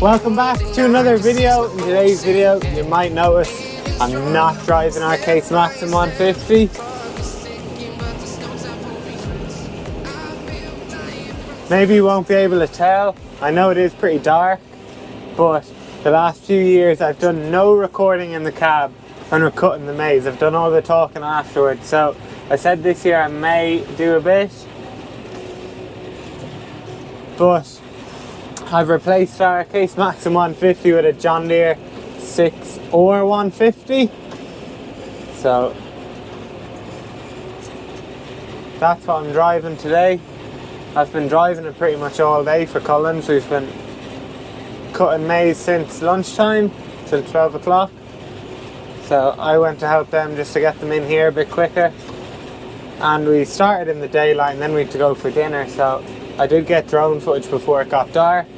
Welcome back to another video. In today's video you might notice I'm not driving our Case Maxim 150. Maybe you won't be able to tell, I know it is pretty dark, but the last few years I've done no recording in the cab when we're cutting the maize. I've done all the talking afterwards, so I said this year I may do a bit, but I've replaced our Case Maxim 150 with a John Deere 6 or 150, so that's what I'm driving today. I've been driving it pretty much all day for Collins. We've been cutting maize since lunchtime till 12 o'clock, so I went to help them just to get them in here a bit quicker, and we started in the daylight and then we had to go for dinner, so I did get drone footage before it got dark.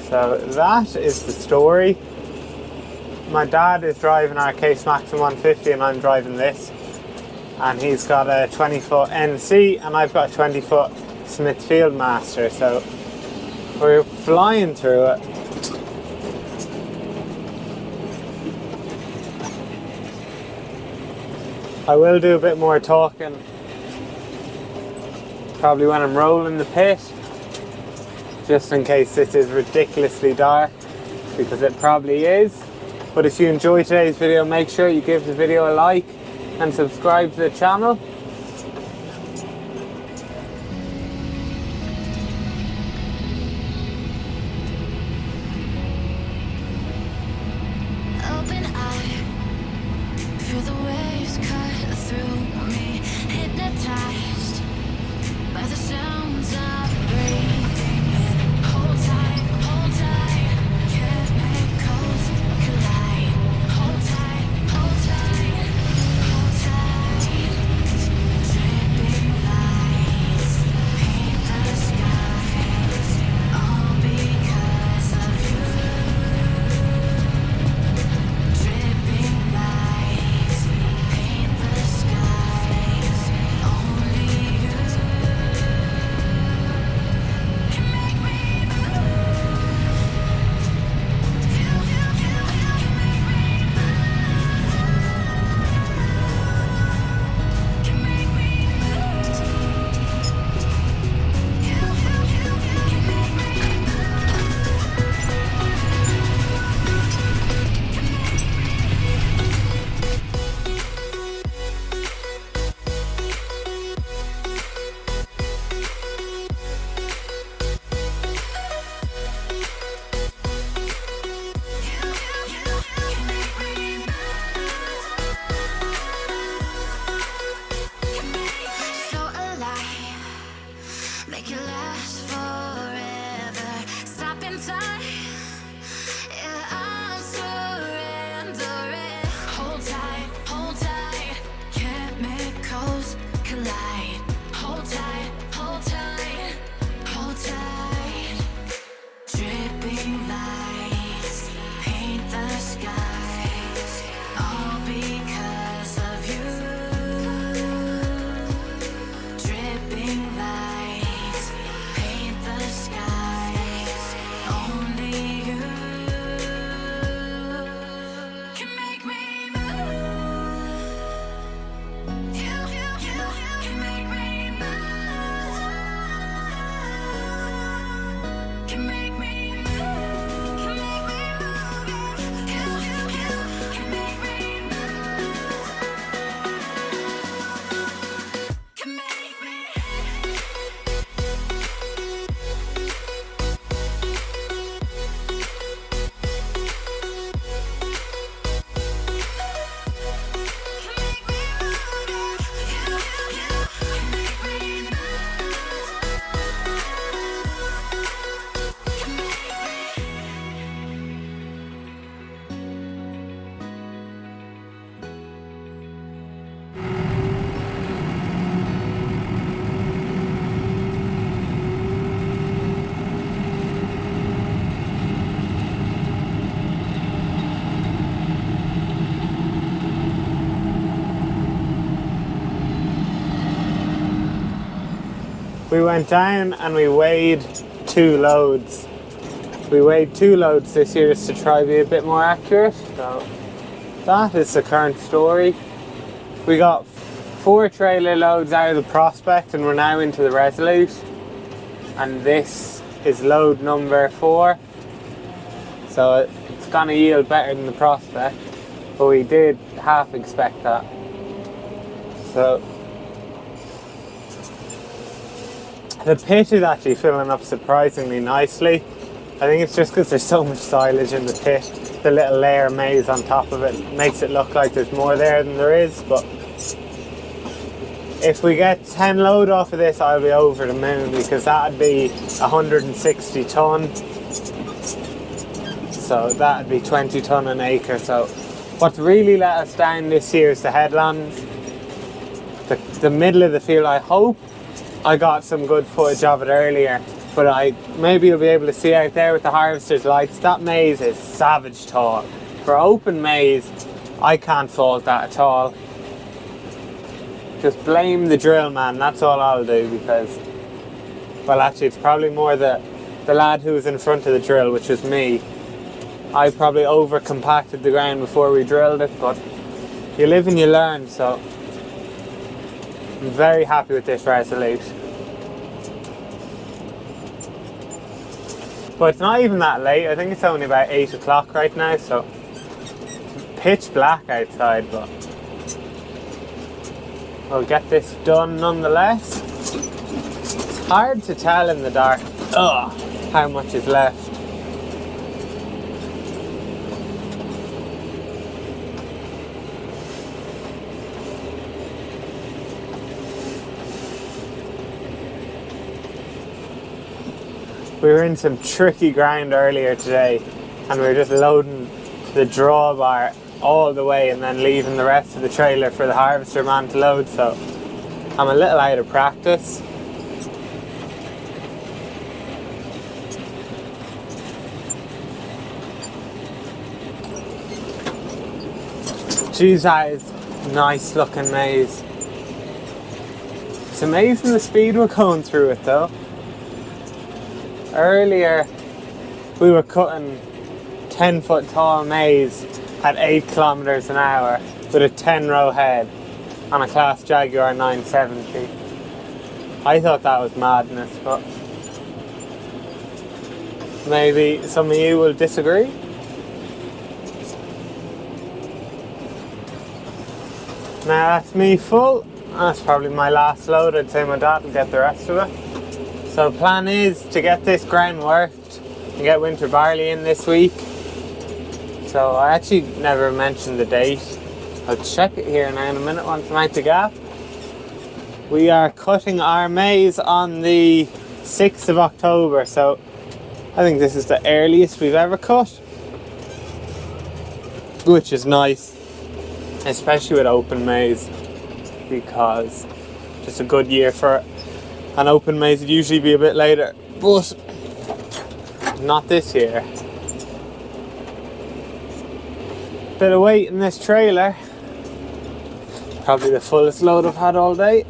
So that is the story. My dad is driving our Case Maxim 150 and I'm driving this. And he's got a 20-foot NC and I've got a 20-foot Smithfield Master. So we're flying through it. I will do a bit more talking probably when I'm rolling the pit, just in case this is ridiculously dark, because it probably is. But if you enjoyed today's video, make sure you give the video a like and subscribe to the channel. Open eye, feel the waves cut through me, hypnotized by the sounds I'm breathing in. Hold tight, chemicals collide. Hold tight, hold tight, hold tight. We went down and we weighed 2 loads. We weighed 2 loads this year just to try to be a bit more accurate. So that is the current story. We got 4 trailer loads out of the Prospect and we're now into the Resolute. And this is load number 4. So it's gonna yield better than the Prospect, but we did half expect that. So the pit is actually filling up surprisingly nicely. I think it's just because there's so much silage in the pit. The little layer of maize on top of it makes it look like there's more there than there is, but if we get 10 load off of this, I'll be over the moon, because that'd be 160 tonne. So that'd be 20 tonne an acre. So what's really let us down this year is the headlands. The middle of the field, I hope I got some good footage of it earlier, but maybe you'll be able to see out there with the harvester's lights, that maize is savage tall. For open maize, I can't fault that at all. Just blame the drill man, that's all I'll do, because, well actually it's probably more the lad who was in front of the drill, which was me. I probably over compacted the ground before we drilled it, but you live and you learn, so I'm very happy with this Resolute. But it's not even that late. I think it's only about 8 o'clock right now, so it's pitch black outside, but we'll get this done nonetheless. It's hard to tell in the dark how much is left. We were in some tricky ground earlier today and we were just loading the drawbar all the way and then leaving the rest of the trailer for the harvester man to load, so I'm a little out of practice. Geez, that is nice looking maize. It's amazing the speed we're going through it though. Earlier we were cutting 10-foot tall maize at 8 kilometers an hour with a 10-row head on a Class Jaguar 970. I thought that was madness, but maybe some of you will disagree. Now that's me full. That's probably my last load. I'd say my dad will get the rest of it. So the plan is to get this ground worked and get winter barley in this week. So I actually never mentioned the date. I'll check it here now in a minute once I'm out the gap. We are cutting our maize on the 6th of October, so I think this is the earliest we've ever cut, which is nice, especially with open maize, because just a good year for an open maize. It'd usually be a bit later, but not this year. Bit of weight in this trailer. Probably the fullest load I've had all day.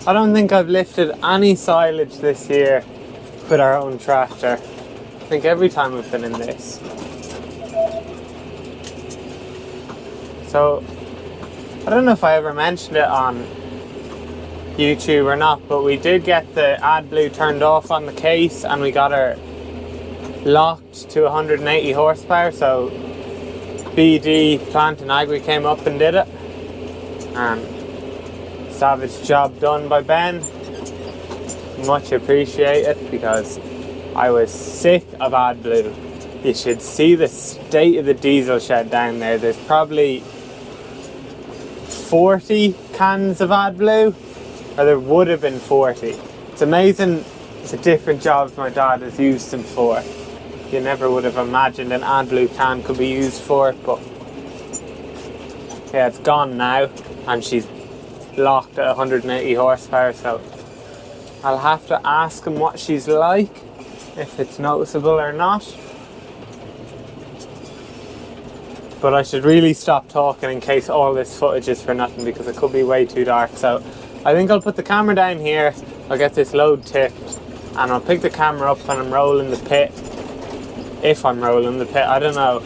I don't think I've lifted any silage this year with our own tractor. I think every time we've been in this. So, I don't know if I ever mentioned it on YouTube or not, but we did get the AdBlue turned off on the case and we got her locked to 180 horsepower, so BD Plant and Agri came up and did it, and savage job done by Ben. Much appreciated, because I was sick of AdBlue. You should see the state of the diesel shed down there. There's probably 40 cans of AdBlue, or there would have been 40. It's amazing the different jobs my dad has used them for. You never would have imagined an AdBlue can could be used for it, but yeah, it's gone now and she's locked at 180 horsepower, so I'll have to ask him what she's like, if it's noticeable or not. But I should really stop talking in case all this footage is for nothing, because it could be way too dark. So I think I'll put the camera down here, I'll get this load tipped, and I'll pick the camera up when I'm rolling the pit. If I'm rolling the pit, I don't know.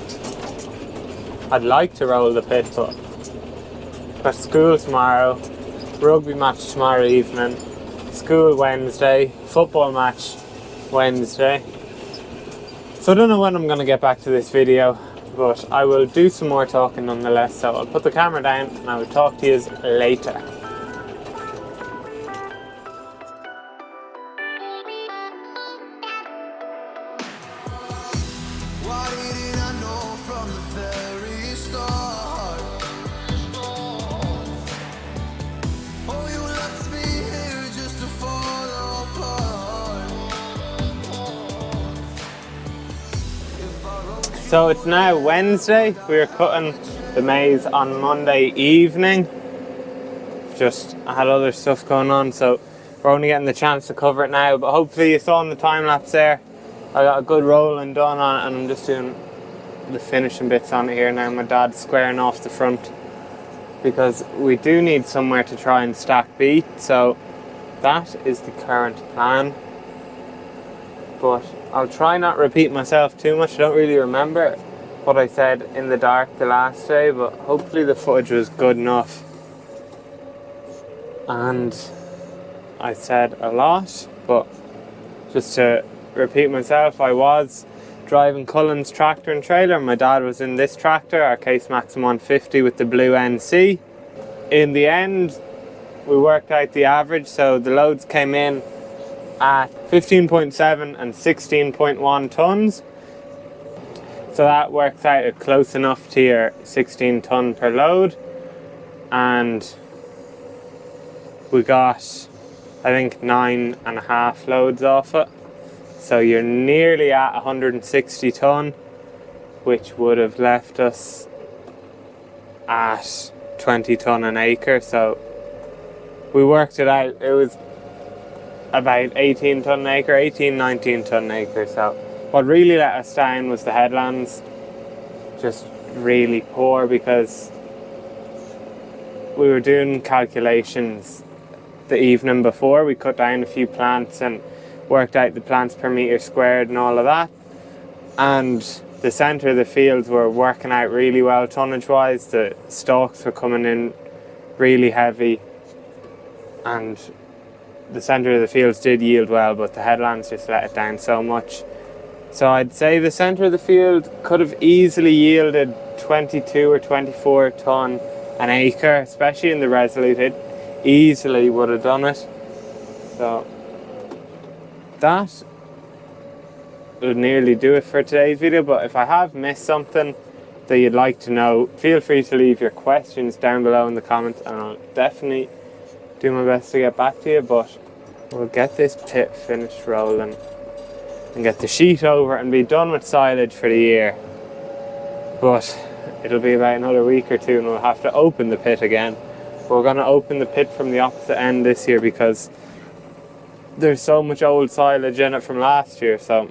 I'd like to roll the pit, but I've got school tomorrow, rugby match tomorrow evening, school Wednesday, football match Wednesday. So I don't know when I'm going to get back to this video, but I will do some more talking nonetheless. So I'll put the camera down and I will talk to you later. Why didn't I know from the very start? Oh, you left me here just to fall apart. So it's now Wednesday. We were cutting the maize on Monday evening. I had other stuff going on, so we're only getting the chance to cover it now. But hopefully you saw in the time lapse there, I got a good rolling done on it, and I'm just doing the finishing bits on it here now. My dad's squaring off the front because we do need somewhere to try and stack beet, so that is the current plan. But I'll try not repeat myself too much. I don't really remember what I said in the dark the last day, but hopefully the footage was good enough. And I said a lot, but just to repeat myself, I was driving Cullen's tractor and trailer. My dad was in this tractor, our Case Maxim 150 with the blue NC. In the end, we worked out the average, so the loads came in at 15.7 and 16.1 tons. So that works out at close enough to your 16 ton per load. And we got, I think, 9.5 loads off it. So you're nearly at 160 ton, which would have left us at 20 ton an acre. So we worked it out. It was about 18 ton an acre, 18, 19 ton an acre. So what really let us down was the headlands. Just really poor, because we were doing calculations the evening before. We cut down a few plants and worked out the plants per metre squared and all of that. And the centre of the fields were working out really well tonnage wise. The stalks were coming in really heavy, and the centre of the fields did yield well, but the headlands just let it down so much. So I'd say the centre of the field could have easily yielded 22 or 24 ton an acre, especially in the Resolute. It easily would have done it. So that would nearly do it for today's video. But if I have missed something that you'd like to know, feel free to leave your questions down below in the comments, and I'll definitely do my best to get back to you. But we'll get this pit finished rolling and get the sheet over and be done with silage for the year. But it'll be about another week or two and we'll have to open the pit again. We're going to open the pit from the opposite end this year because there's so much old silage in it from last year, so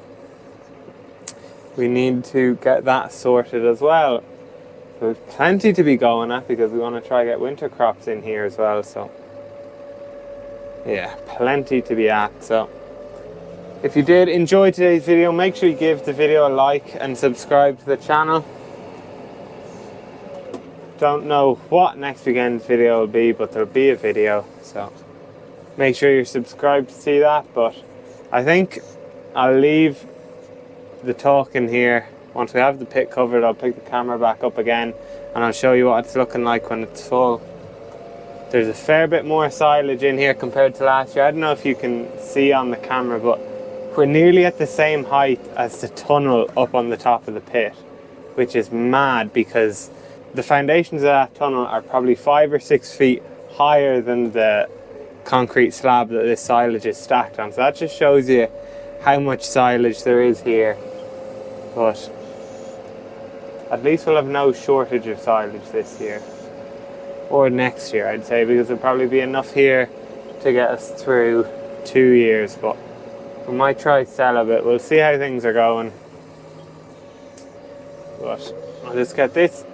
we need to get that sorted as well. So there's plenty to be going at because we want to try to get winter crops in here as well. So yeah, plenty to be at. So if you did enjoy today's video, make sure you give the video a like and subscribe to the channel. Don't know what next weekend's video will be, but there'll be a video, so make sure you're subscribed to see that. But I think I'll leave the talking here. Once we have the pit covered, I'll pick the camera back up again and I'll show you what it's looking like when it's full. There's a fair bit more silage in here compared to last year. I don't know if you can see on the camera, but we're nearly at the same height as the tunnel up on the top of the pit, which is mad because the foundations of that tunnel are probably 5 or 6 feet higher than the concrete slab that this silage is stacked on. So that just shows you how much silage there is here. But at least we'll have no shortage of silage this year. Or next year, I'd say, because there'll probably be enough here to get us through 2 years. But we might try sell a bit. We'll see how things are going. But I'll just get this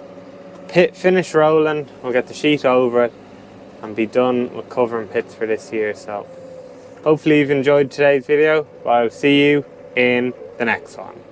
pit finish rolling, we'll get the sheet over it, and be done with covering pits for this year. So hopefully you've enjoyed today's video. I'll see you in the next one.